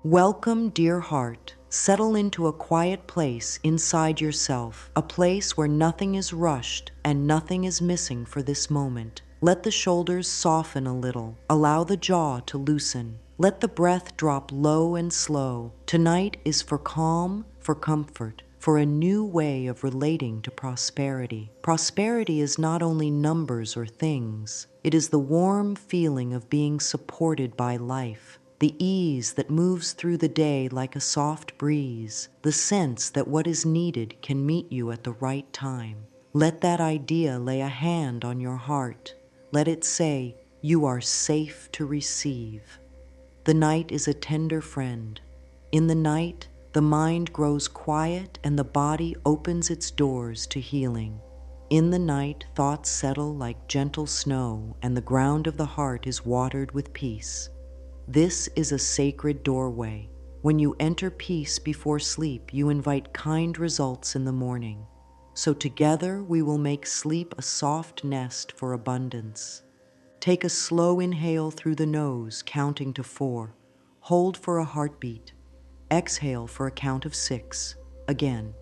Welcome, dear heart. Settle into a quiet place inside yourself, a place where nothing is rushed and nothing is missing for this moment. Let the shoulders soften a little. Allow the jaw to loosen. Let the breath drop low and slow. Tonight is for calm, for comfort, for a new way of relating to prosperity. Prosperity is not only numbers or things. It is the warm feeling of being supported by life, the ease that moves through the day like a soft breeze, the sense that what is needed can meet you at the right time. Let that idea lay a hand on your heart. Let it say, "You are safe to receive." The night is a tender friend. In the night, the mind grows quiet and the body opens its doors to healing. In the night, thoughts settle like gentle snow and the ground of the heart is watered with peace. This is a sacred doorway. When you enter peace before sleep, you invite kind results in the morning. So together we will make sleep a soft nest for abundance. Take a slow inhale through the nose, counting to 4. Hold for a heartbeat. Exhale for a count of 6. Again,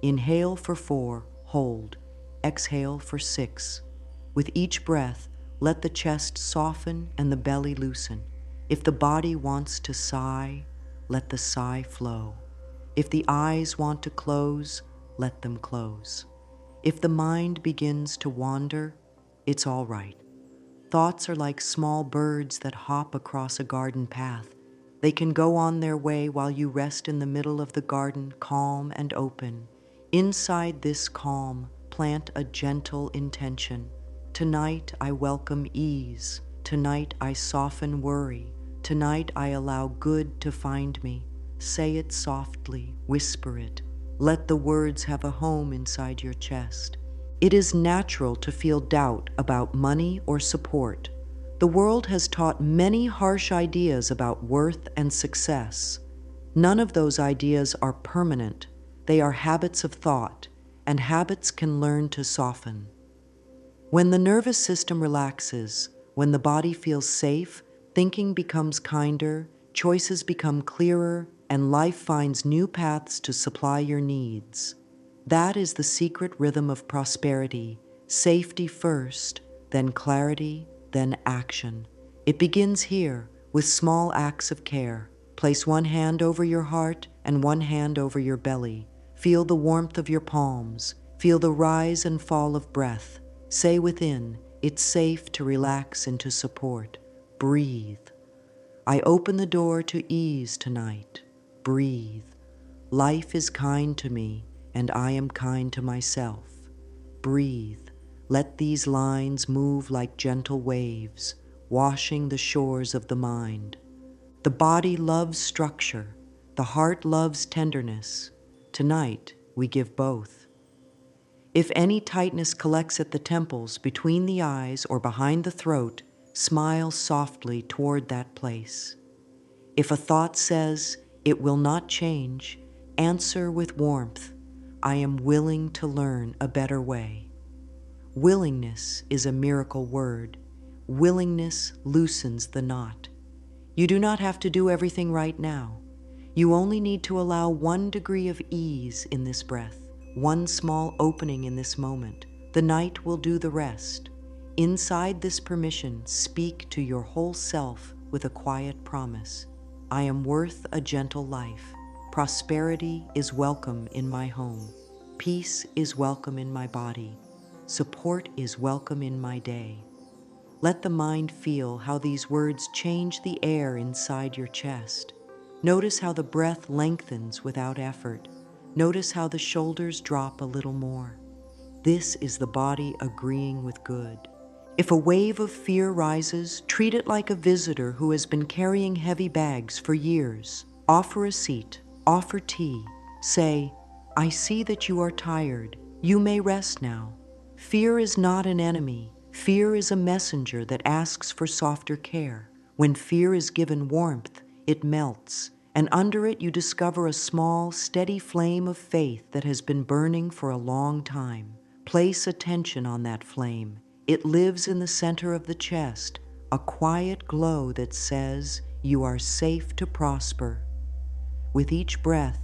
inhale for 4, hold. Exhale for 6. With each breath, let the chest soften and the belly loosen. If the body wants to sigh, let the sigh flow. If the eyes want to close, let them close. If the mind begins to wander, it's all right. Thoughts are like small birds that hop across a garden path. They can go on their way while you rest in the middle of the garden, calm and open. Inside this calm, plant a gentle intention. Tonight I welcome ease. Tonight I soften worry. Tonight I allow good to find me. Say it softly, whisper it. Let the words have a home inside your chest. It is natural to feel doubt about money or support. The world has taught many harsh ideas about worth and success. None of those ideas are permanent. They are habits of thought, and habits can learn to soften. When the nervous system relaxes, when the body feels safe, thinking becomes kinder, choices become clearer, and life finds new paths to supply your needs. That is the secret rhythm of prosperity. Safety first, then clarity, then action. It begins here with small acts of care. Place one hand over your heart and one hand over your belly. Feel the warmth of your palms. Feel the rise and fall of breath. Say within, it's safe to relax into support. Breathe. I open the door to ease tonight. Breathe. Life is kind to me, and I am kind to myself. Breathe. Let these lines move like gentle waves, washing the shores of the mind. The body loves structure. The heart loves tenderness. Tonight, we give both. If any tightness collects at the temples, between the eyes, or behind the throat, smile softly toward that place. If a thought says, "It will not change," answer with warmth, "I am willing to learn a better way." Willingness is a miracle word. Willingness loosens the knot. You do not have to do everything right now. You only need to allow 1 degree of ease in this breath, one small opening in this moment. The night will do the rest. Inside this permission, speak to your whole self with a quiet promise. I am worth a gentle life. Prosperity is welcome in my home. Peace is welcome in my body. Support is welcome in my day. Let the mind feel how these words change the air inside your chest. Notice how the breath lengthens without effort. Notice how the shoulders drop a little more. This is the body agreeing with good. If a wave of fear rises, treat it like a visitor who has been carrying heavy bags for years. Offer a seat, offer tea. Say, "I see that you are tired. You may rest now." Fear is not an enemy. Fear is a messenger that asks for softer care. When fear is given warmth, it melts, and under it you discover a small, steady flame of faith that has been burning for a long time. Place attention on that flame. It lives in the center of the chest, a quiet glow that says, "You are safe to prosper." With each breath,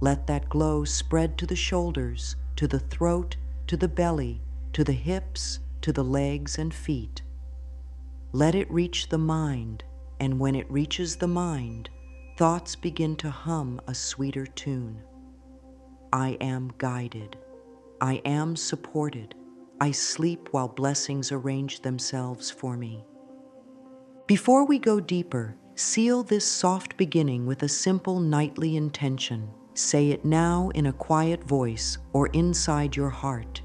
let that glow spread to the shoulders, to the throat, to the belly, to the hips, to the legs and feet. Let it reach the mind, and when it reaches the mind, thoughts begin to hum a sweeter tune. I am guided. I am supported. I sleep while blessings arrange themselves for me. Before we go deeper, seal this soft beginning with a simple nightly intention. Say it now in a quiet voice or inside your heart.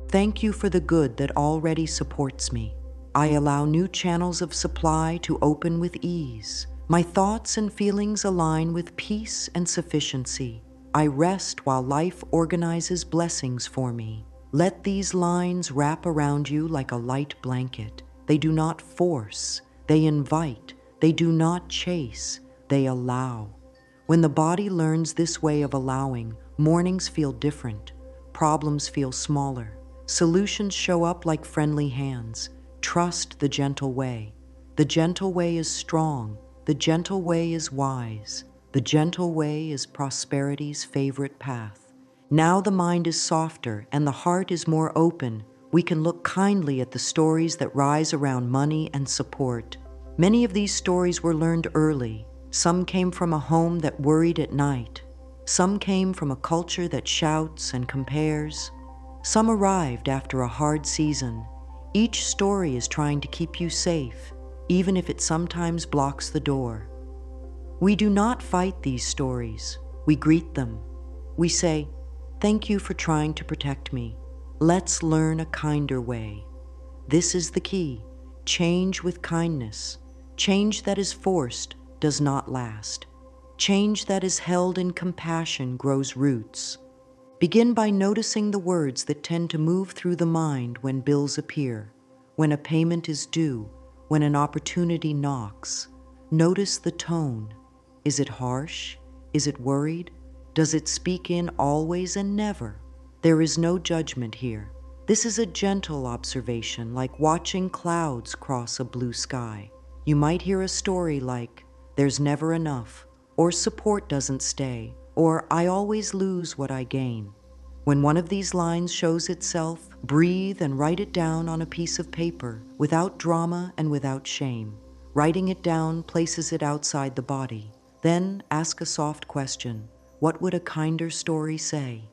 Thank you for the good that already supports me. I allow new channels of supply to open with ease. My thoughts and feelings align with peace and sufficiency. I rest while life organizes blessings for me. Let these lines wrap around you like a light blanket. They do not force, they invite, they do not chase, they allow. When the body learns this way of allowing, mornings feel different, problems feel smaller, solutions show up like friendly hands. Trust the gentle way. The gentle way is strong. The gentle way is wise. The gentle way is prosperity's favorite path. Now the mind is softer and the heart is more open. We can look kindly at the stories that rise around money and support. Many of these stories were learned early. Some came from a home that worried at night. Some came from a culture that shouts and compares. Some arrived after a hard season. Each story is trying to keep you safe, even if it sometimes blocks the door. We do not fight these stories. We greet them. We say, "Thank you for trying to protect me. Let's learn a kinder way." This is the key. Change with kindness. Change that is forced does not last. Change that is held in compassion grows roots. Begin by noticing the words that tend to move through the mind when bills appear, when a payment is due, when an opportunity knocks. Notice the tone. Is it harsh? Is it worried? Does it speak in always and never? There is no judgment here. This is a gentle observation, like watching clouds cross a blue sky. You might hear a story like, "There's never enough," or "Support doesn't stay," or "I always lose what I gain." When one of these lines shows itself, breathe and write it down on a piece of paper, without drama and without shame. Writing it down places it outside the body. Then ask a soft question. What would a kinder story say?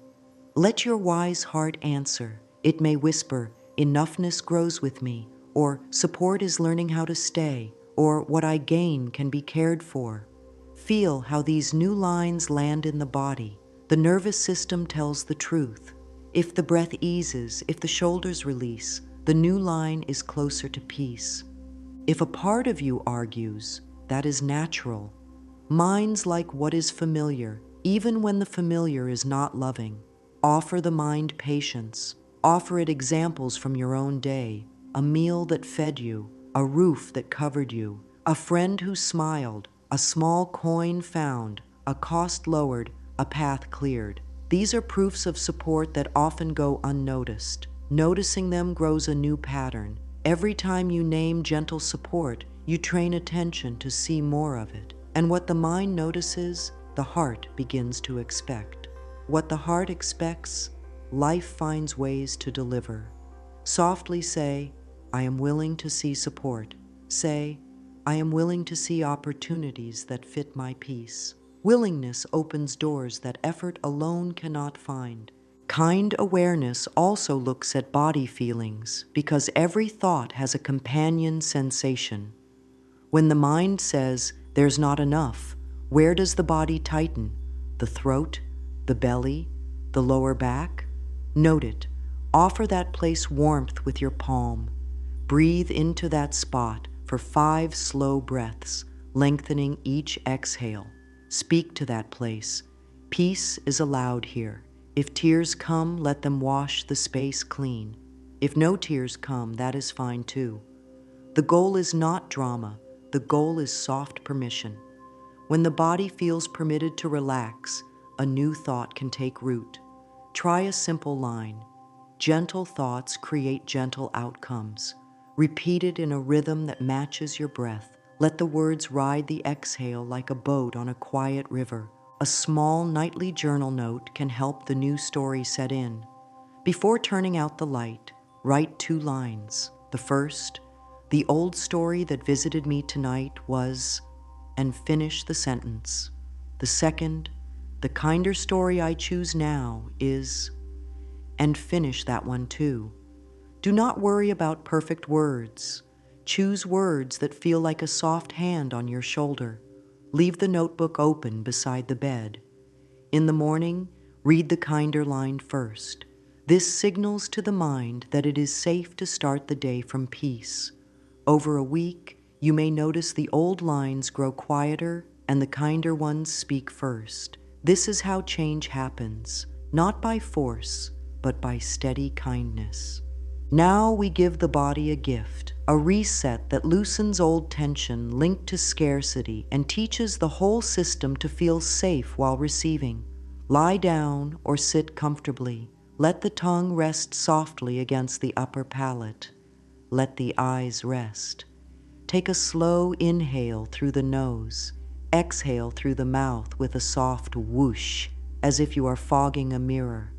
Let your wise heart answer. It may whisper, "Enoughness grows with me," or "Support is learning how to stay," or "What I gain can be cared for." Feel how these new lines land in the body. The nervous system tells the truth. If the breath eases, if the shoulders release, the new line is closer to peace. If a part of you argues, that is natural. Minds like what is familiar, even when the familiar is not loving. Offer the mind patience. Offer it examples from your own day, a meal that fed you, a roof that covered you, a friend who smiled, a small coin found, a cost lowered, a path cleared. These are proofs of support that often go unnoticed. Noticing them grows a new pattern. Every time you name gentle support, you train attention to see more of it. And what the mind notices, the heart begins to expect. What the heart expects, life finds ways to deliver. Softly say, "I am willing to see support." Say, "I am willing to see opportunities that fit my peace." Willingness opens doors that effort alone cannot find. Kind awareness also looks at body feelings because every thought has a companion sensation. When the mind says, "There's not enough," where does the body tighten? The throat, the belly, the lower back? Note it. Offer that place warmth with your palm. Breathe into that spot for 5 slow breaths, lengthening each exhale. Speak to that place. Peace is allowed here. If tears come, let them wash the space clean. If no tears come, that is fine too. The goal is not drama. The goal is soft permission. When the body feels permitted to relax, a new thought can take root. Try a simple line. Gentle thoughts create gentle outcomes. Repeat it in a rhythm that matches your breath. Let the words ride the exhale like a boat on a quiet river. A small nightly journal note can help the new story set in. Before turning out the light, write 2 lines. The first, "The old story that visited me tonight was," and finish the sentence. The second, "The kinder story I choose now is," and finish that one too. Do not worry about perfect words. Choose words that feel like a soft hand on your shoulder. Leave the notebook open beside the bed. In the morning, read the kinder line first. This signals to the mind that it is safe to start the day from peace. Over a week, you may notice the old lines grow quieter and the kinder ones speak first. This is how change happens, not by force, but by steady kindness. Now we give the body a gift, a reset that loosens old tension linked to scarcity and teaches the whole system to feel safe while receiving. Lie down or sit comfortably. Let the tongue rest softly against the upper palate. Let the eyes rest. Take a slow inhale through the nose. Exhale through the mouth with a soft whoosh, as if you are fogging a mirror.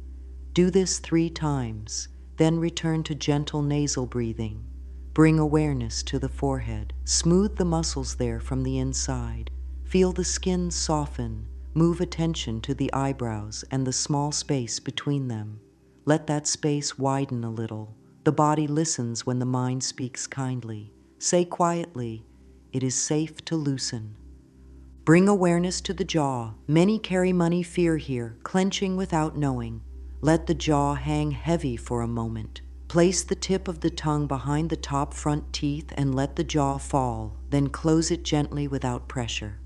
Do this 3 times, then return to gentle nasal breathing. Bring awareness to the forehead. Smooth the muscles there from the inside. Feel the skin soften. Move attention to the eyebrows and the small space between them. Let that space widen a little. The body listens when the mind speaks kindly. Say quietly, "It is safe to loosen." Bring awareness to the jaw. Many carry money fear here, clenching without knowing. Let the jaw hang heavy for a moment. Place the tip of the tongue behind the top front teeth and let the jaw fall, then close it gently without pressure.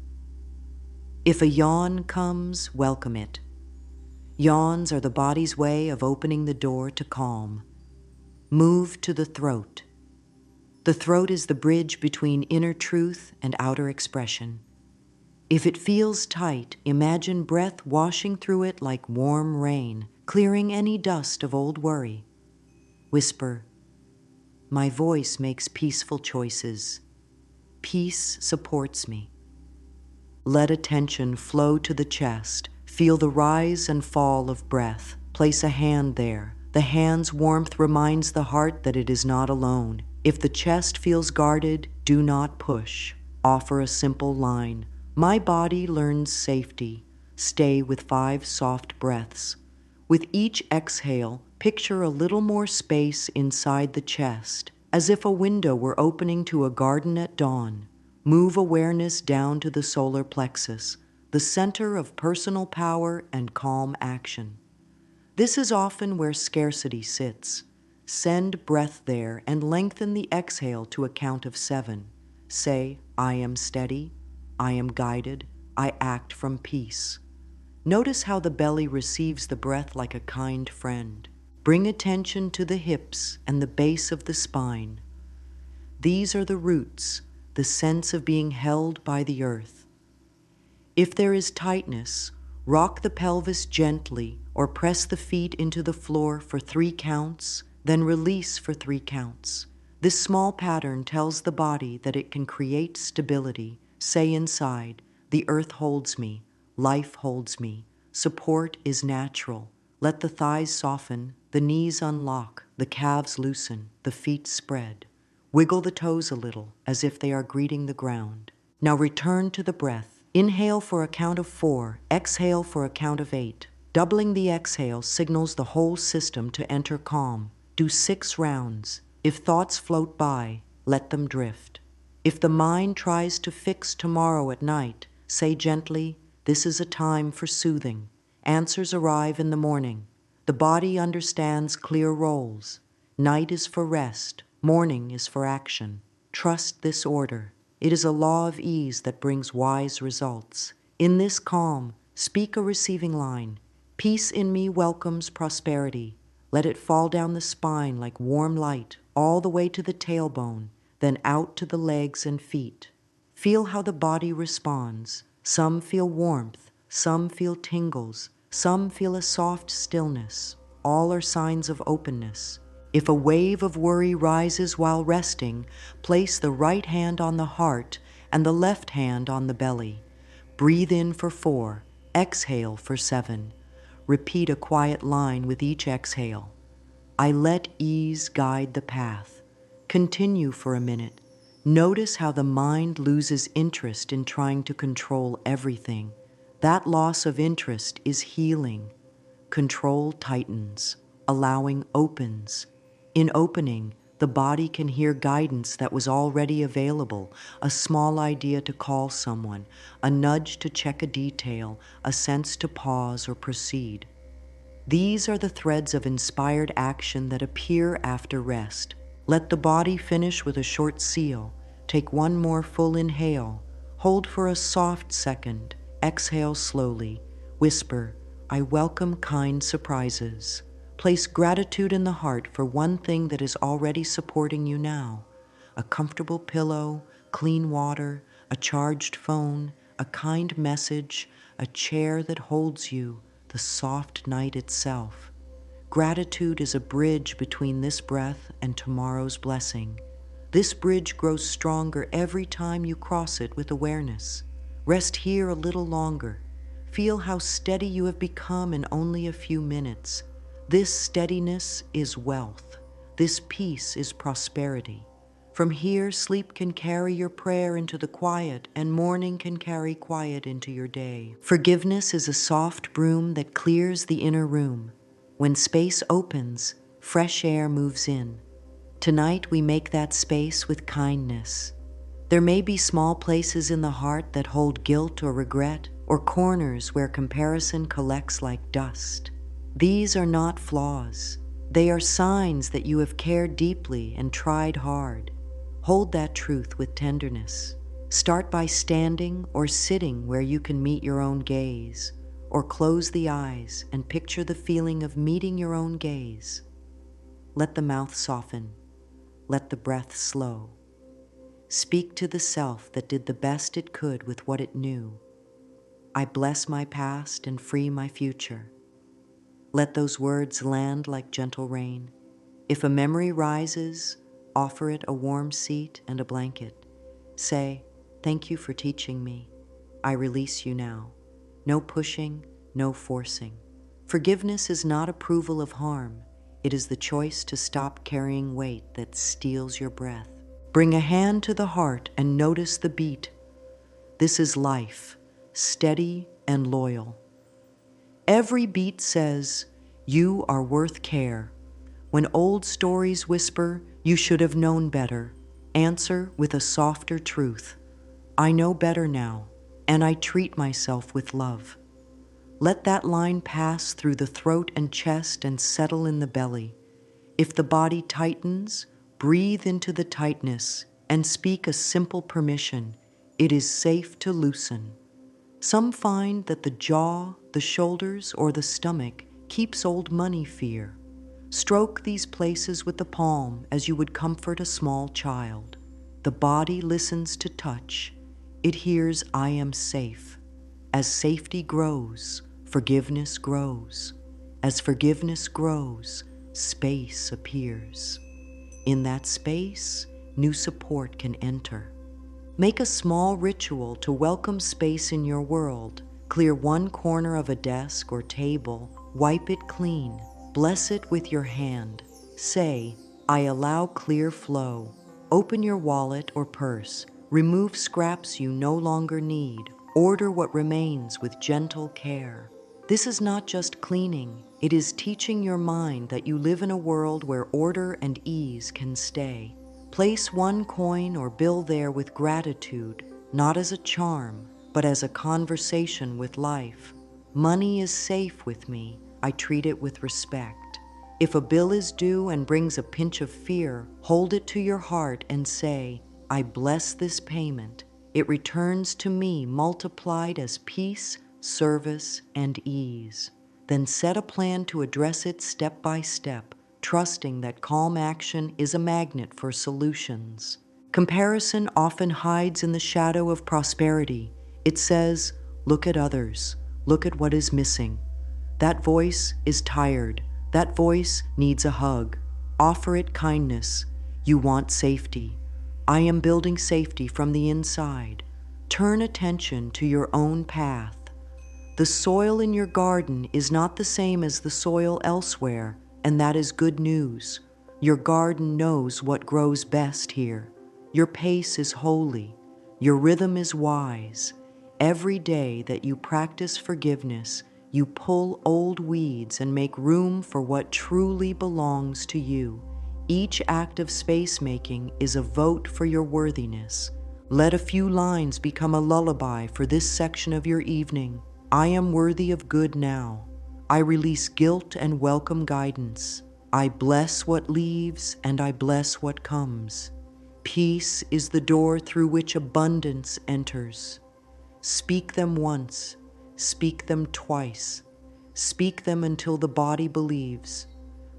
If a yawn comes, welcome it. Yawns are the body's way of opening the door to calm. Move to the throat. The throat is the bridge between inner truth and outer expression. If it feels tight, imagine breath washing through it like warm rain, clearing any dust of old worry. Whisper, "My voice makes peaceful choices. Peace supports me." Let attention flow to the chest. Feel the rise and fall of breath. Place a hand there. The hand's warmth reminds the heart that it is not alone. If the chest feels guarded, do not push. Offer a simple line. My body learns safety. Stay with 5 soft breaths. With each exhale, picture a little more space inside the chest, as if a window were opening to a garden at dawn. Move awareness down to the solar plexus, the center of personal power and calm action. This is often where scarcity sits. Send breath there and lengthen the exhale to a count of 7. Say, "I am steady, I am guided, I act from peace." Notice how the belly receives the breath like a kind friend. Bring attention to the hips and the base of the spine. These are the roots, the sense of being held by the earth. If there is tightness, rock the pelvis gently or press the feet into the floor for 3 counts, then release for 3 counts. This small pattern tells the body that it can create stability. Say inside, "The earth holds me, life holds me, support is natural." Let the thighs soften, the knees unlock, the calves loosen, the feet spread. Wiggle the toes a little, as if they are greeting the ground. Now return to the breath. Inhale for a count of 4, exhale for a count of 8. Doubling the exhale signals the whole system to enter calm. Do 6 rounds. If thoughts float by, let them drift. If the mind tries to fix tomorrow at night, say gently, "This is a time for soothing." Answers arrive in the morning. The body understands clear roles. Night is for rest. Morning is for action. Trust this order. It is a law of ease that brings wise results. In this calm, speak a receiving line. Peace in me welcomes prosperity. Let it fall down the spine like warm light, all the way to the tailbone, then out to the legs and feet. Feel how the body responds. Some feel warmth, some feel tingles, some feel a soft stillness. All are signs of openness. If a wave of worry rises while resting, place the right hand on the heart and the left hand on the belly. Breathe in for 4, exhale for 7. Repeat a quiet line with each exhale. I let ease guide the path. Continue for a minute. Notice how the mind loses interest in trying to control everything. That loss of interest is healing. Control tightens, allowing opens. In opening, the body can hear guidance that was already available, a small idea to call someone, a nudge to check a detail, a sense to pause or proceed. These are the threads of inspired action that appear after rest. Let the body finish with a short seal. Take one more full inhale. Hold for a soft second. Exhale slowly. Whisper, I welcome kind surprises. Place gratitude in the heart for one thing that is already supporting you now. A comfortable pillow, clean water, a charged phone, a kind message, a chair that holds you, the soft night itself. Gratitude is a bridge between this breath and tomorrow's blessing. This bridge grows stronger every time you cross it with awareness. Rest here a little longer. Feel how steady you have become in only a few minutes. This steadiness is wealth. This peace is prosperity. From here, sleep can carry your prayer into the quiet, and morning can carry quiet into your day. Forgiveness is a soft broom that clears the inner room. When space opens, fresh air moves in. Tonight, we make that space with kindness. There may be small places in the heart that hold guilt or regret, or corners where comparison collects like dust. These are not flaws. They are signs that you have cared deeply and tried hard. Hold that truth with tenderness. Start by standing or sitting where you can meet your own gaze, or close the eyes and picture the feeling of meeting your own gaze. Let the mouth soften. Let the breath slow. Speak to the self that did the best it could with what it knew. I bless my past and free my future. Let those words land like gentle rain. If a memory rises, offer it a warm seat and a blanket. Say, thank you for teaching me. I release you now. No pushing, no forcing. Forgiveness is not approval of harm. It is the choice to stop carrying weight that steals your breath. Bring a hand to the heart and notice the beat. This is life, steady and loyal. Every beat says, you are worth care. When old stories whisper, you should have known better, answer with a softer truth. I know better now, and I treat myself with love. Let that line pass through the throat and chest and settle in the belly. If the body tightens, breathe into the tightness and speak a simple permission. It is safe to loosen. Some find that the jaw, the shoulders, or the stomach keeps old money fear. Stroke these places with the palm as you would comfort a small child. The body listens to touch. It hears, I am safe. As safety grows, forgiveness grows. As forgiveness grows, space appears. In that space, new support can enter. Make a small ritual to welcome space in your world. Clear one corner of a desk or table, wipe it clean, bless it with your hand. Say, I allow clear flow. Open your wallet or purse, remove scraps you no longer need, order what remains with gentle care. This is not just cleaning, it is teaching your mind that you live in a world where order and ease can stay. Place one coin or bill there with gratitude, not as a charm, but as a conversation with life. Money is safe with me. I treat it with respect. If a bill is due and brings a pinch of fear, hold it to your heart and say, I bless this payment. It returns to me multiplied as peace, service, and ease. Then set a plan to address it step by step, trusting that calm action is a magnet for solutions. Comparison often hides in the shadow of prosperity. It says, look at others, look at what is missing. That voice is tired. That voice needs a hug. Offer it kindness. You want safety. I am building safety from the inside. Turn attention to your own path. The soil in your garden is not the same as the soil elsewhere, and that is good news. Your garden knows what grows best here. Your pace is holy. Your rhythm is wise. Every day that you practice forgiveness, you pull old weeds and make room for what truly belongs to you. Each act of space-making is a vote for your worthiness. Let a few lines become a lullaby for this section of your evening. I am worthy of good now. I release guilt and welcome guidance. I bless what leaves and I bless what comes. Peace is the door through which abundance enters. Speak them once, speak them twice. Speak them until the body believes.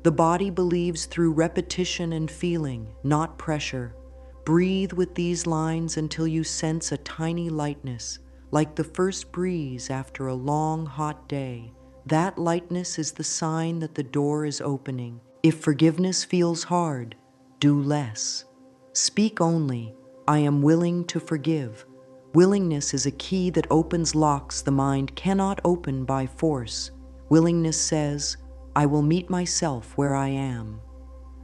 The body believes through repetition and feeling, not pressure. Breathe with these lines until you sense a tiny lightness, like the first breeze after a long, hot day. That lightness is the sign that the door is opening. If forgiveness feels hard, do less. Speak only, I am willing to forgive. Willingness is a key that opens locks the mind cannot open by force. Willingness says, I will meet myself where I am.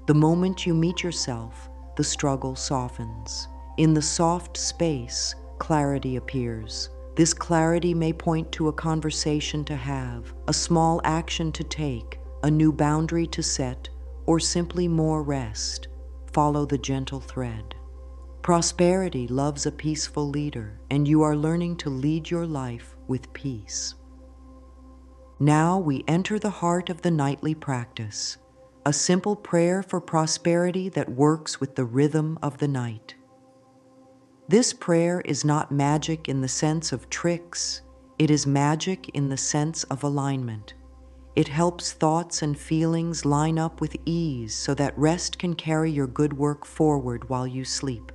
The moment you meet yourself, the struggle softens. In the soft space, clarity appears. This clarity may point to a conversation to have, a small action to take, a new boundary to set, or simply more rest. Follow the gentle thread. Prosperity loves a peaceful leader, and you are learning to lead your life with peace. Now we enter the heart of the nightly practice, a simple prayer for prosperity that works with the rhythm of the night. This prayer is not magic in the sense of tricks, it is magic in the sense of alignment. It helps thoughts and feelings line up with ease so that rest can carry your good work forward while you sleep.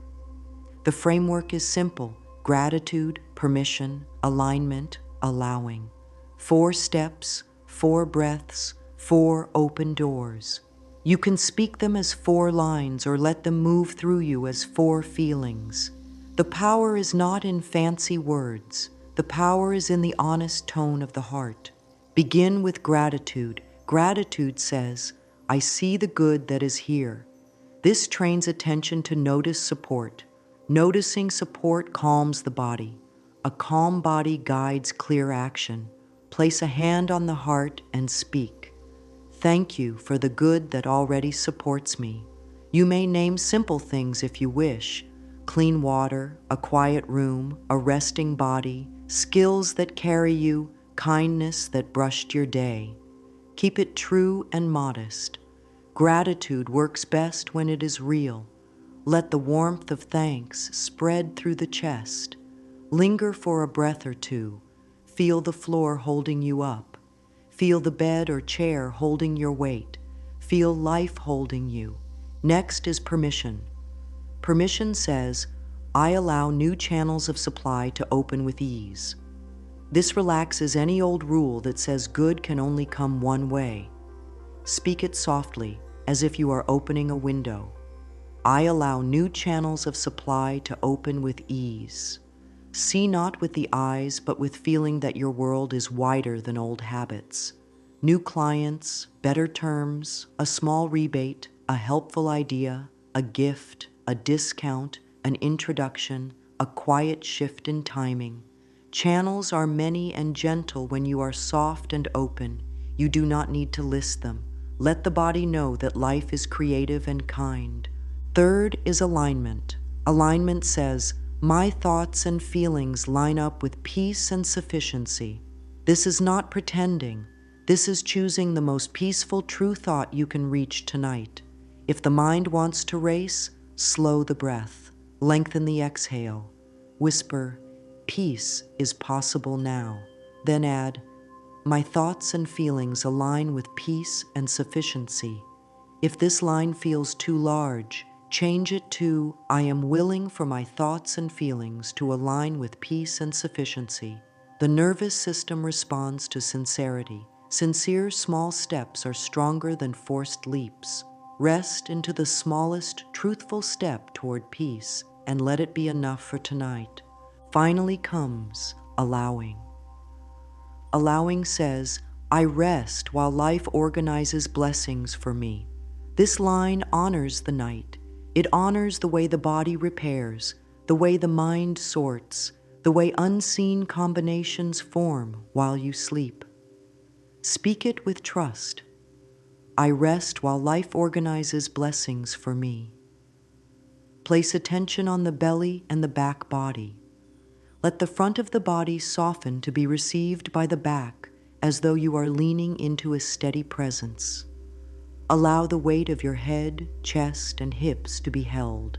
The framework is simple: gratitude, permission, alignment, allowing. 4 steps, 4 breaths, 4 open doors. You can speak them as 4 lines or let them move through you as 4 feelings. The power is not in fancy words. The power is in the honest tone of the heart. Begin with gratitude. Gratitude says, I see the good that is here. This trains attention to notice support. Noticing support calms the body. A calm body guides clear action. Place a hand on the heart and speak. Thank you for the good that already supports me. You may name simple things if you wish. Clean water, a quiet room, a resting body, skills that carry you, kindness that brushed your day. Keep it true and modest. Gratitude works best when it is real. Let the warmth of thanks spread through the chest. Linger for a breath or two. Feel the floor holding you up. Feel the bed or chair holding your weight. Feel life holding you. Next is permission. Permission says, I allow new channels of supply to open with ease. This relaxes any old rule that says good can only come one way. Speak it softly, as if you are opening a window. I allow new channels of supply to open with ease. See not with the eyes, but with feeling that your world is wider than old habits. New clients, better terms, a small rebate, a helpful idea, a gift, a discount, an introduction, a quiet shift in timing. Channels are many and gentle when you are soft and open. You do not need to list them. Let the body know that life is creative and kind. Third is alignment. Alignment says, my thoughts and feelings line up with peace and sufficiency. This is not pretending. This is choosing the most peaceful, true thought you can reach tonight. If the mind wants to race, slow the breath. Lengthen the exhale. Whisper, peace is possible now. Then add, my thoughts and feelings align with peace and sufficiency. If this line feels too large, change it to, I am willing for my thoughts and feelings to align with peace and sufficiency. The nervous system responds to sincerity. Sincere small steps are stronger than forced leaps. Rest into the smallest truthful step toward peace and let it be enough for tonight. Finally comes allowing. Allowing says, I rest while life organizes blessings for me. This line honors the night. It honors the way the body repairs, the way the mind sorts, the way unseen combinations form while you sleep. Speak it with trust. I rest while life organizes blessings for me. Place attention on the belly and the back body. Let the front of the body soften to be received by the back as though you are leaning into a steady presence. Allow the weight of your head, chest, and hips to be held.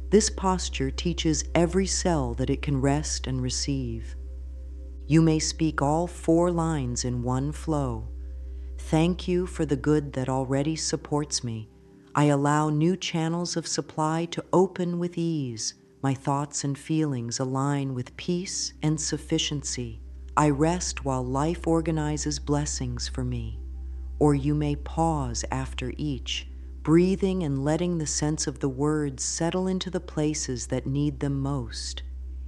This posture teaches every cell that it can rest and receive. You may speak all 4 lines in one flow. Thank you for the good that already supports me. I allow new channels of supply to open with ease. My thoughts and feelings align with peace and sufficiency. I rest while life organizes blessings for me. Or you may pause after each, breathing and letting the sense of the words settle into the places that need them most.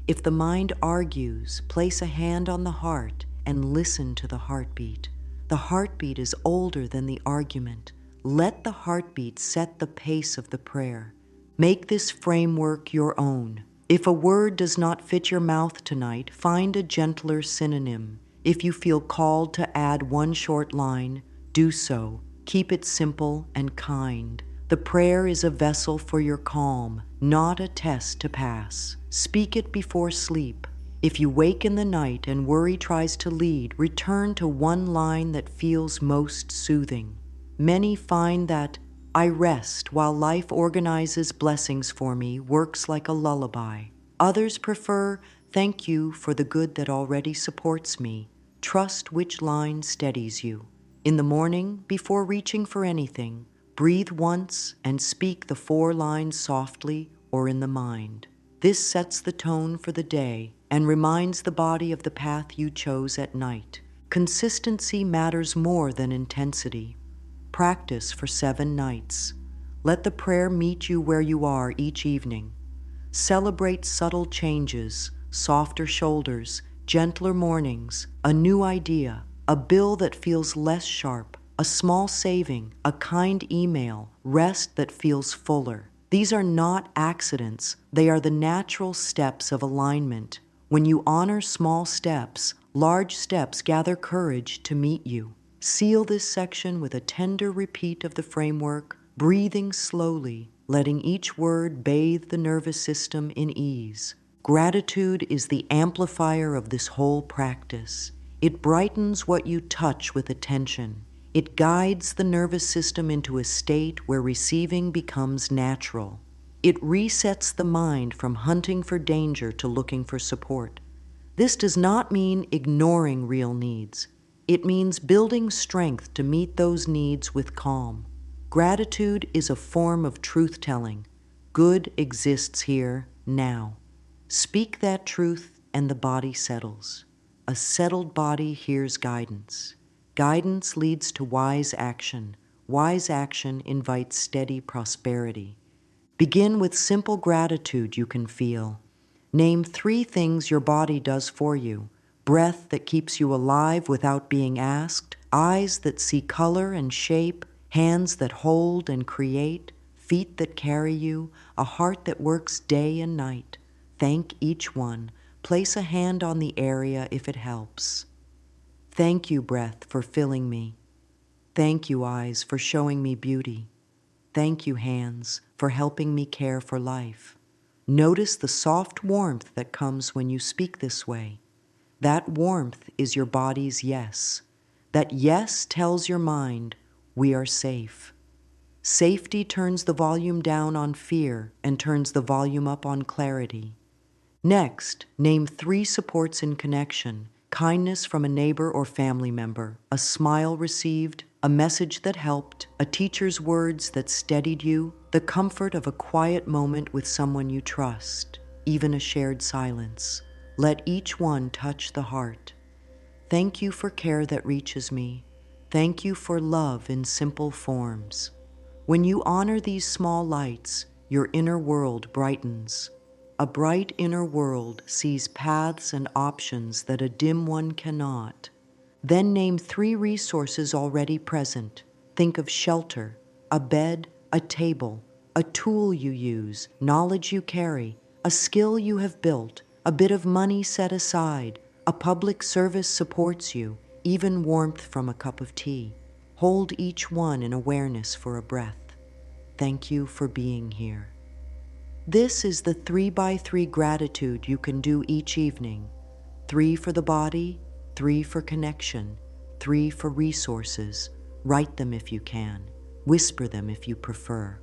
If the mind argues, place a hand on the heart and listen to the heartbeat. The heartbeat is older than the argument. Let the heartbeat set the pace of the prayer. Make this framework your own. If a word does not fit your mouth tonight, find a gentler synonym. If you feel called to add one short line, do so. Keep it simple and kind. The prayer is a vessel for your calm, not a test to pass. Speak it before sleep. If you wake in the night and worry tries to lead, return to one line that feels most soothing. Many find that I rest while life organizes blessings for me works like a lullaby. Others prefer thank you for the good that already supports me. Trust which line steadies you. In the morning, before reaching for anything, breathe once and speak the 4 lines softly or in the mind. This sets the tone for the day and reminds the body of the path you chose at night. Consistency matters more than intensity. Practice for 7 nights. Let the prayer meet you where you are each evening. Celebrate subtle changes, softer shoulders, gentler mornings, a new idea, a bill that feels less sharp, a small saving, a kind email, rest that feels fuller. These are not accidents. They are the natural steps of alignment. When you honor small steps, large steps gather courage to meet you. Seal this section with a tender repeat of the framework, breathing slowly, letting each word bathe the nervous system in ease. Gratitude is the amplifier of this whole practice. It brightens what you touch with attention. It guides the nervous system into a state where receiving becomes natural. It resets the mind from hunting for danger to looking for support. This does not mean ignoring real needs. It means building strength to meet those needs with calm. Gratitude is a form of truth-telling. Good exists here, now. Speak that truth and the body settles. A settled body hears guidance. Guidance leads to wise action. Wise action invites steady prosperity. Begin with simple gratitude you can feel. Name 3 things your body does for you. Breath that keeps you alive without being asked, eyes that see color and shape, hands that hold and create, feet that carry you, a heart that works day and night. Thank each one. Place a hand on the area if it helps. Thank you, breath, for filling me. Thank you, eyes, for showing me beauty. Thank you, hands, for helping me care for life. Notice the soft warmth that comes when you speak this way. That warmth is your body's yes. That yes tells your mind, we are safe. Safety turns the volume down on fear and turns the volume up on clarity. Next, name 3 supports in connection: kindness from a neighbor or family member, a smile received, a message that helped, a teacher's words that steadied you, the comfort of a quiet moment with someone you trust, even a shared silence. Let each one touch the heart. Thank you for care that reaches me. Thank you for love in simple forms. When you honor these small lights, your inner world brightens. A bright inner world sees paths and options that a dim one cannot. Then name 3 resources already present. Think of shelter, a bed, a table, a tool you use, knowledge you carry, a skill you have built, a bit of money set aside, a public service supports you, even warmth from a cup of tea. Hold each one in awareness for a breath. Thank you for being here. This is the 3x3 gratitude you can do each evening. 3 for the body, 3 for connection, 3 for resources. Write them if you can. Whisper them if you prefer.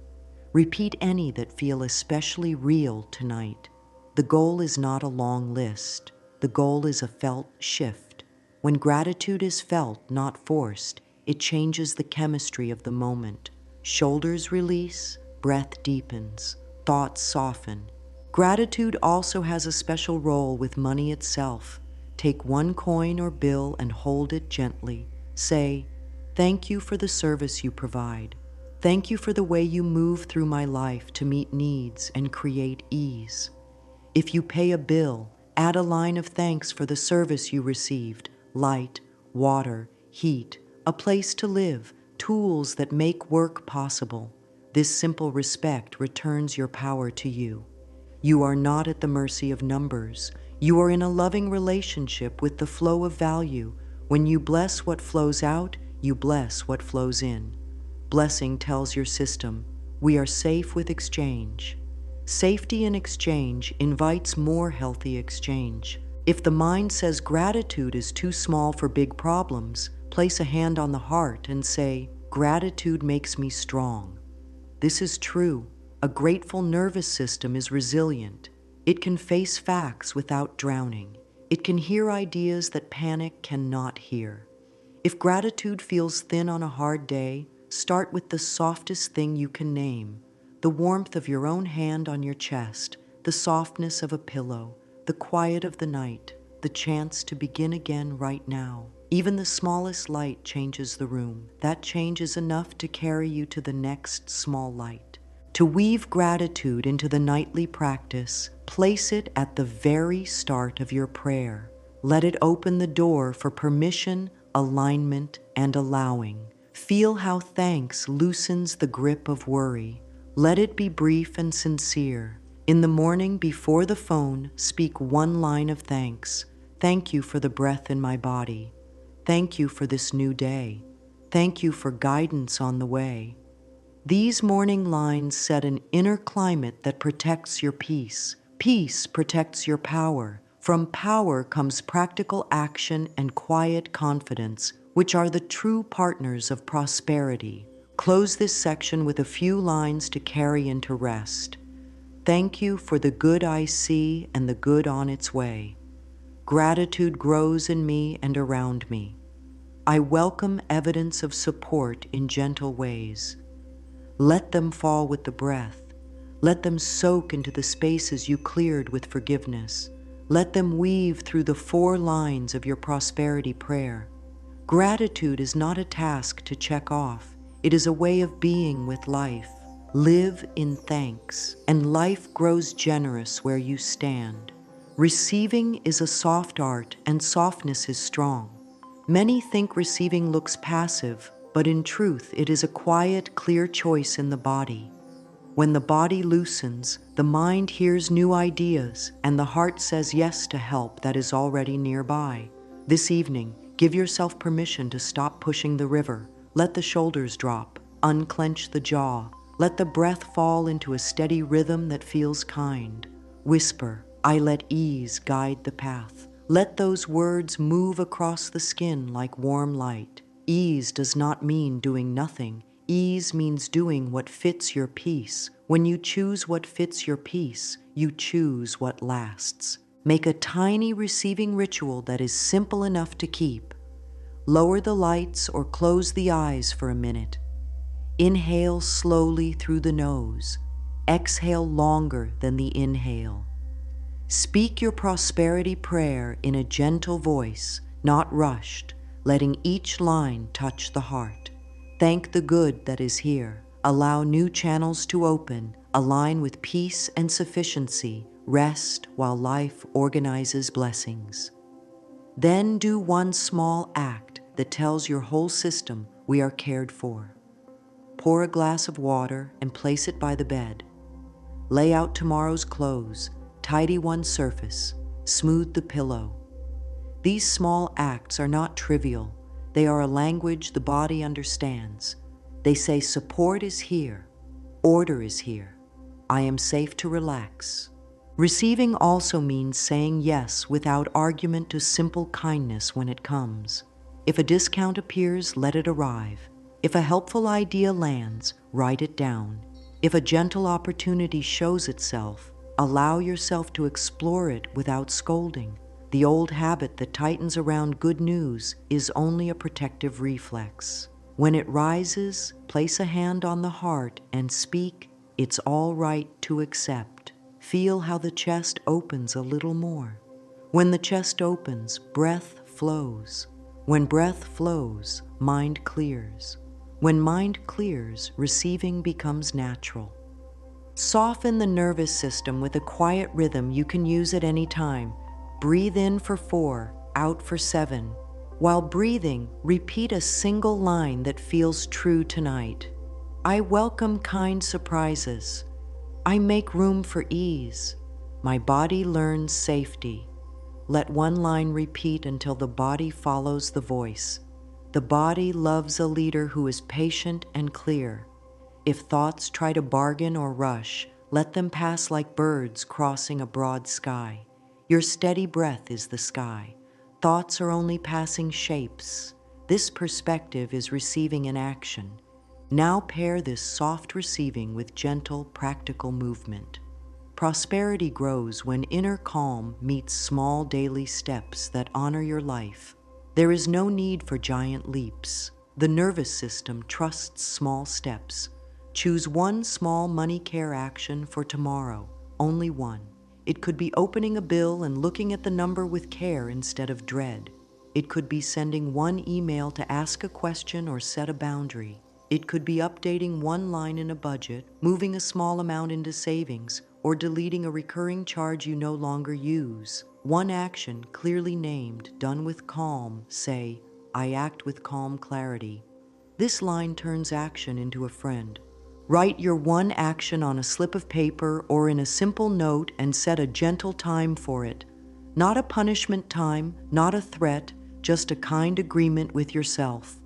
Repeat any that feel especially real tonight. The goal is not a long list. The goal is a felt shift. When gratitude is felt, not forced, it changes the chemistry of the moment. Shoulders release, breath deepens, thoughts soften. Gratitude also has a special role with money itself. Take 1 coin or bill and hold it gently. Say, "Thank you for the service you provide. Thank you for the way you move through my life to meet needs and create ease." If you pay a bill, add a line of thanks for the service you received: light, water, heat, a place to live, tools that make work possible. This simple respect returns your power to you. You are not at the mercy of numbers. You are in a loving relationship with the flow of value. When you bless what flows out, you bless what flows in. Blessing tells your system, we are safe with exchange. Safety in exchange invites more healthy exchange. If the mind says gratitude is too small for big problems, place a hand on the heart and say, "Gratitude makes me strong." This is true. A grateful nervous system is resilient. It can face facts without drowning. It can hear ideas that panic cannot hear. If gratitude feels thin on a hard day, start with the softest thing you can name. The warmth of your own hand on your chest, the softness of a pillow, the quiet of the night, the chance to begin again right now. Even the smallest light changes the room. That change is enough to carry you to the next small light. To weave gratitude into the nightly practice, place it at the very start of your prayer. Let it open the door for permission, alignment, and allowing. Feel how thanks loosens the grip of worry. Let it be brief and sincere. In the morning before the phone, speak 1 line of thanks. Thank you for the breath in my body. Thank you for this new day. Thank you for guidance on the way. These morning lines set an inner climate that protects your peace. Peace protects your power. From power comes practical action and quiet confidence, which are the true partners of prosperity. Close this section with a few lines to carry into rest. Thank you for the good I see and the good on its way. Gratitude grows in me and around me. I welcome evidence of support in gentle ways. Let them fall with the breath. Let them soak into the spaces you cleared with forgiveness. Let them weave through the 4 lines of your prosperity prayer. Gratitude is not a task to check off. It is a way of being with life. Live in thanks, and life grows generous where you stand. Receiving is a soft art, and softness is strong. Many think receiving looks passive, but in truth, it is a quiet, clear choice in the body. When the body loosens, the mind hears new ideas, and the heart says yes to help that is already nearby. This evening, give yourself permission to stop pushing the river. Let the shoulders drop, unclench the jaw. Let the breath fall into a steady rhythm that feels kind. Whisper, "I let ease guide the path." Let those words move across the skin like warm light. Ease does not mean doing nothing. Ease means doing what fits your peace. When you choose what fits your peace, you choose what lasts. Make a tiny receiving ritual that is simple enough to keep. Lower the lights or close the eyes for a minute. Inhale slowly through the nose. Exhale longer than the inhale. Speak your prosperity prayer in a gentle voice, not rushed, letting each line touch the heart. Thank the good that is here. Allow new channels to open, align with peace and sufficiency, rest while life organizes blessings. Then do one small act that tells your whole system we are cared for. Pour a glass of water and place it by the bed. Lay out tomorrow's clothes, tidy one surface, smooth the pillow. These small acts are not trivial. They are a language the body understands. They say support is here, order is here, I am safe to relax. Receiving also means saying yes without argument to simple kindness when it comes. If a discount appears, let it arrive. If a helpful idea lands, write it down. If a gentle opportunity shows itself, allow yourself to explore it without scolding. The old habit that tightens around good news is only a protective reflex. When it rises, place a hand on the heart and speak, "It's all right to accept." Feel how the chest opens a little more. When the chest opens, breath flows. When breath flows, mind clears. When mind clears, receiving becomes natural. Soften the nervous system with a quiet rhythm you can use at any time. Breathe in for 4, out for 7. While breathing, repeat a single line that feels true tonight. I welcome kind surprises. I make room for ease. My body learns safety. Let one line repeat until the body follows the voice. The body loves a leader who is patient and clear. If thoughts try to bargain or rush, let them pass like birds crossing a broad sky. Your steady breath is the sky. Thoughts are only passing shapes. This perspective is receiving in action. Now pair this soft receiving with gentle, practical movement. Prosperity grows when inner calm meets small daily steps that honor your life. There is no need for giant leaps. The nervous system trusts small steps. Choose one small money care action for tomorrow, only one. It could be opening a bill and looking at the number with care instead of dread. It could be sending one email to ask a question or set a boundary. It could be updating one line in a budget, moving a small amount into savings, or deleting a recurring charge you no longer use. One action, clearly named, done with calm, say, "I act with calm clarity." This line turns action into a friend. Write your one action on a slip of paper or in a simple note and set a gentle time for it. Not a punishment time, not a threat, just a kind agreement with yourself.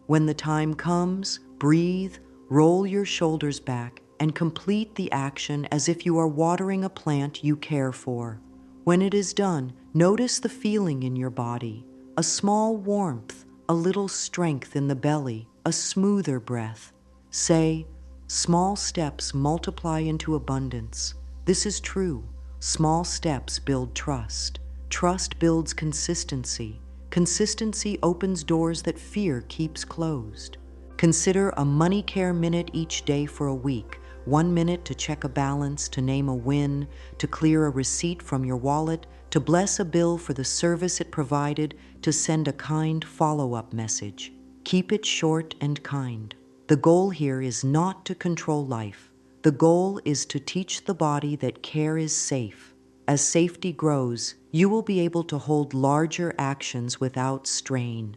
When the time comes, breathe, roll your shoulders back, and complete the action as if you are watering a plant you care for. When it is done, notice the feeling in your body, a small warmth, a little strength in the belly, a smoother breath. Say, small steps multiply into abundance. This is true. Small steps build trust. Trust builds consistency. Consistency opens doors that fear keeps closed. Consider a money care minute each day for a week. 1 minute to check a balance, to name a win, to clear a receipt from your wallet, to bless a bill for the service it provided, to send a kind follow-up message. Keep it short and kind. The goal here is not to control life. The goal is to teach the body that care is safe. As safety grows, you will be able to hold larger actions without strain.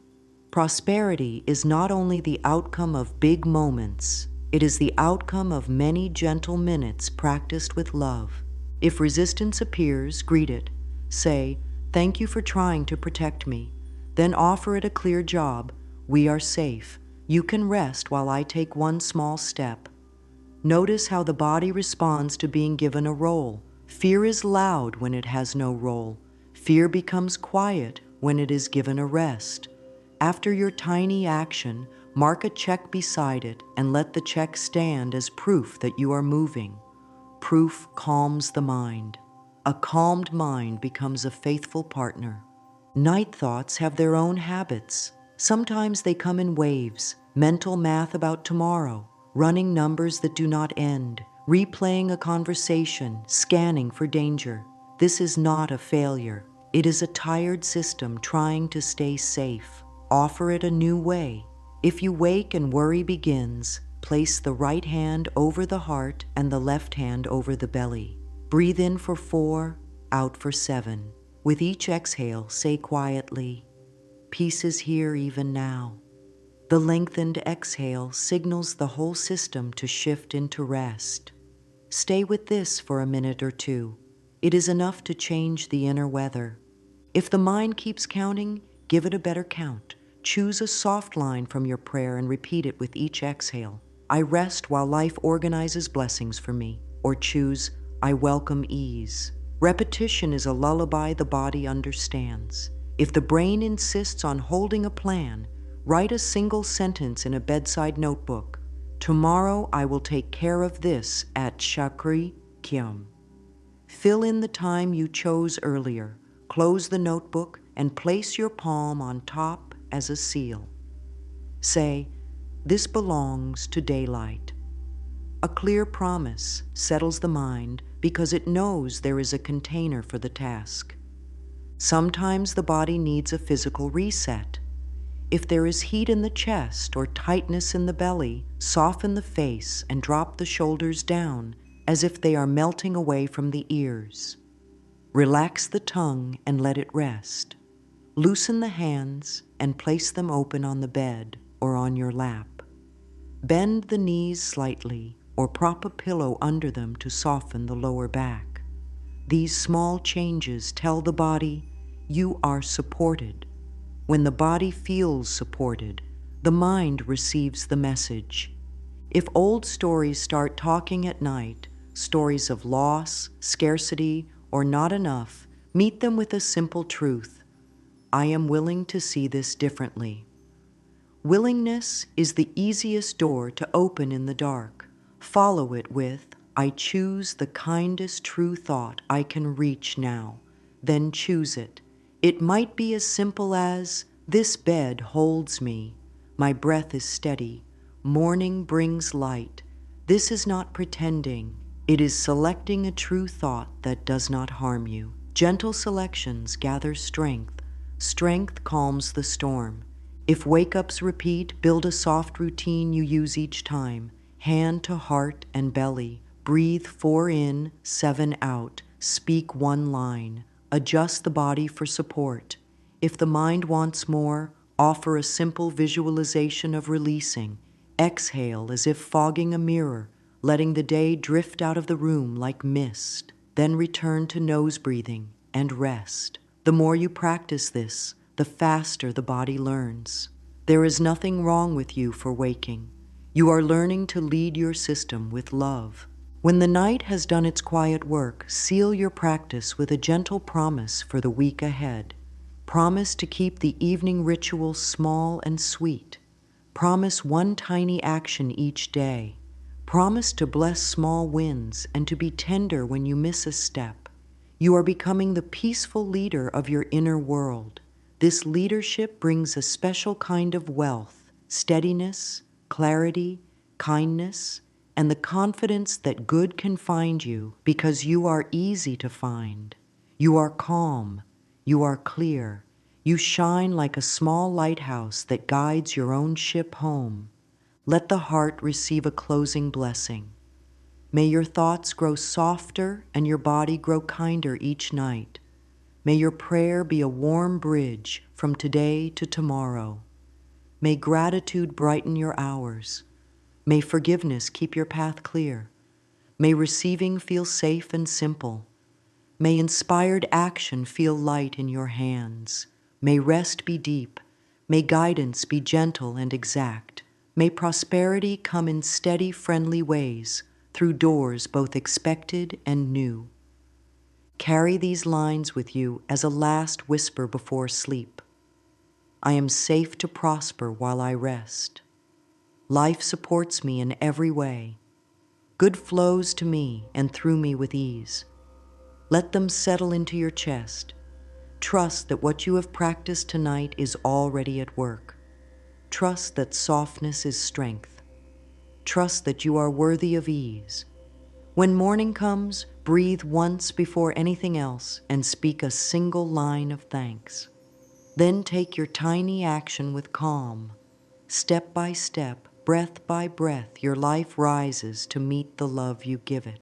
Prosperity is not only the outcome of big moments, it is the outcome of many gentle minutes practiced with love. If resistance appears, greet it. Say, "Thank you for trying to protect me." Then offer it a clear job. "We are safe. You can rest while I take one small step." Notice how the body responds to being given a role. Fear is loud when it has no role. Fear becomes quiet when it is given a rest. After your tiny action, mark a check beside it and let the check stand as proof that you are moving. Proof calms the mind. A calmed mind becomes a faithful partner. Night thoughts have their own habits. Sometimes they come in waves, mental math about tomorrow, running numbers that do not end, replaying a conversation, scanning for danger. This is not a failure. It is a tired system trying to stay safe. Offer it a new way. If you wake and worry begins, place the right hand over the heart and the left hand over the belly. Breathe in for 4, out for 7. With each exhale, say quietly, "Peace is here even now." The lengthened exhale signals the whole system to shift into rest. Stay with this for a minute or two. It is enough to change the inner weather. If the mind keeps counting, give it a better count. Choose a soft line from your prayer and repeat it with each exhale. I rest while life organizes blessings for me. Or choose, I welcome ease. Repetition is a lullaby the body understands. If the brain insists on holding a plan, write a single sentence in a bedside notebook. Tomorrow I will take care of this at Chakri Kyum. Fill in the time you chose earlier. Close the notebook and place your palm on top as a seal. Say, "This belongs to daylight." A clear promise settles the mind because it knows there is a container for the task. Sometimes the body needs a physical reset. If there is heat in the chest or tightness in the belly, soften the face and drop the shoulders down as if they are melting away from the ears. Relax the tongue and let it rest. Loosen the hands and place them open on the bed or on your lap. Bend the knees slightly or prop a pillow under them to soften the lower back. These small changes tell the body, you are supported. When the body feels supported, the mind receives the message. If old stories start talking at night, stories of loss, scarcity, or not enough, meet them with a simple truth. I am willing to see this differently. Willingness is the easiest door to open in the dark. Follow it with, I choose the kindest true thought I can reach now. Then choose it. It might be as simple as, this bed holds me. My breath is steady. Morning brings light. This is not pretending. It is selecting a true thought that does not harm you. Gentle selections gather strength. Strength calms the storm. If wake-ups repeat, build a soft routine you use each time. Hand to heart and belly. Breathe 4 in, 7 out. Speak 1 line. Adjust the body for support. If the mind wants more, offer a simple visualization of releasing. Exhale as if fogging a mirror, letting the day drift out of the room like mist. Then return to nose breathing and rest. The more you practice this, the faster the body learns. There is nothing wrong with you for waking. You are learning to lead your system with love. When the night has done its quiet work, seal your practice with a gentle promise for the week ahead. Promise to keep the evening ritual small and sweet. Promise 1 tiny action each day. Promise to bless small wins and to be tender when you miss a step. You are becoming the peaceful leader of your inner world. This leadership brings a special kind of wealth, steadiness, clarity, kindness, and the confidence that good can find you because you are easy to find. You are calm. You are clear. You shine like a small lighthouse that guides your own ship home. Let the heart receive a closing blessing. May your thoughts grow softer and your body grow kinder each night. May your prayer be a warm bridge from today to tomorrow. May gratitude brighten your hours. May forgiveness keep your path clear. May receiving feel safe and simple. May inspired action feel light in your hands. May rest be deep. May guidance be gentle and exact. May prosperity come in steady, friendly ways, through doors both expected and new. Carry these lines with you as a last whisper before sleep. I am safe to prosper while I rest. Life supports me in every way. Good flows to me and through me with ease. Let them settle into your chest. Trust that what you have practiced tonight is already at work. Trust that softness is strength. Trust that you are worthy of ease. When morning comes, breathe once before anything else and speak a single line of thanks. Then take your tiny action with calm. Step by step, breath by breath, your life rises to meet the love you give it.